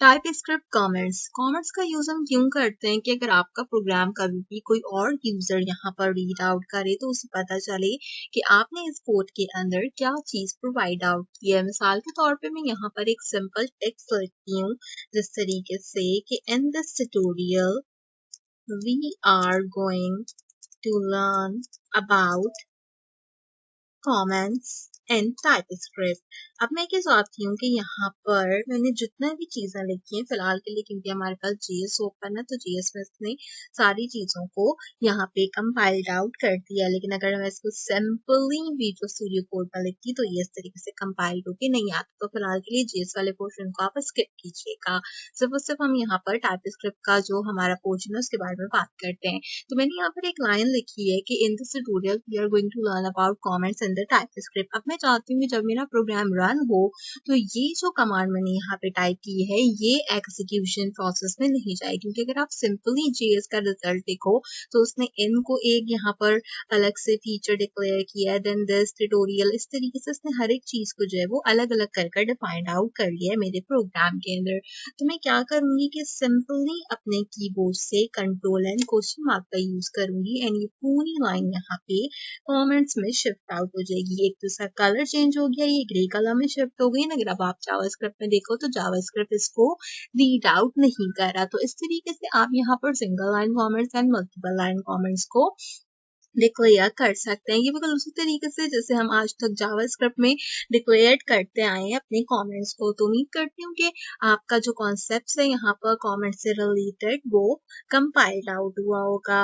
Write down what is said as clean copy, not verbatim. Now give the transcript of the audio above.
TypeScript comments comments का use हम क्यों करते हैं कि अगर आपका प्रोग्राम कभी भी कोई और यूजर यहाँ पर रीड आउट करे तो उसे पता चले कि आपने इस कोड के अंदर क्या चीज प्रोवाइड आउट की है। मिसाल के तौर पे मैं यहाँ पर एक सिंपल टेक्स्ट लिखती हूँ जिस तरीके से कि in this tutorial we are going to learn about comments and TypeScript. अब मैं क्या चाहती हूँ कि यहाँ पर मैंने जितना भी चीजें लिखी हैं फिलहाल के लिए, क्योंकि हमारे पास जीएस ओपन है तो जीएस में इसने सारी चीजों को यहाँ पे कंपाइल्ड आउट कर दिया। लेकिन अगर मैं इसको सिंपली विजुअल स्टूडियो कोड में लिखती तो ये इस तरीके से कंपाइल्ड होके नहीं आता। तो फिलहाल के लिए जीएस वाले पोर्शन को आप स्किप कीजिएगा। सिर्फ और सिर्फ हम यहाँ पर टाइपस्क्रिप्ट का जो हमारा पोर्शन है उसके बारे में बात करते हैं। तो मैंने यहाँ पर एक लाइन लिखी है कि in this tutorial we are going to learn about comments in the TypeScript. अब मैं चाहती हूँ कि जब मेरा प्रोग्राम रन हो तो ये जो कमांड मैंने यहाँ पे टाइप की है ये एग्जीक्यूशन प्रोसेस में नहीं जाए, क्योंकि अगर आप सिंपली जेएस का रिजल्ट देखो तो उसने इन को एक यहाँ पर अलग से फीचर डिक्लेयर किया है, देन दिस ट्यूटोरियल, इस तरीके से उसने हर एक चीज को जो है वो अलग अलग कर डिफाइंड आउट कर लिया है मेरे प्रोग्राम के अंदर। तो मैं क्या करूंगी कि सिंपली अपने कीबोर्ड से कंट्रोल एंड क्वेश्चन मार्क का यूज करूंगी एंड ये पूरी लाइन यहाँ पे कमेंट्स में शिफ्ट आउट हो जाएगी। एक तो इसका कलर चेंज हो गया, ये ग्रे कलर में शिफ्ट हो गई ना। अगर अब आप जावास्क्रिप्ट में देखो तो जावास्क्रिप्ट इसको रीड आउट नहीं कर रहा। तो इस तरीके से आप यहाँ पर single line comments and multiple line comments को डिक्लेयर कर सकते हैं। ये बिल्कुल उसी तरीके से जैसे हम आज तक जावास्क्रिप्ट में डिक्लेयर करते आए हैं अपने कमेंट्स को। तो उम्मीद करती हूँ कि आपका जो कॉन्सेप्ट है यहाँ पर कमेंट से रिलेटेड वो कंपाइल्ड आउट हुआ होगा।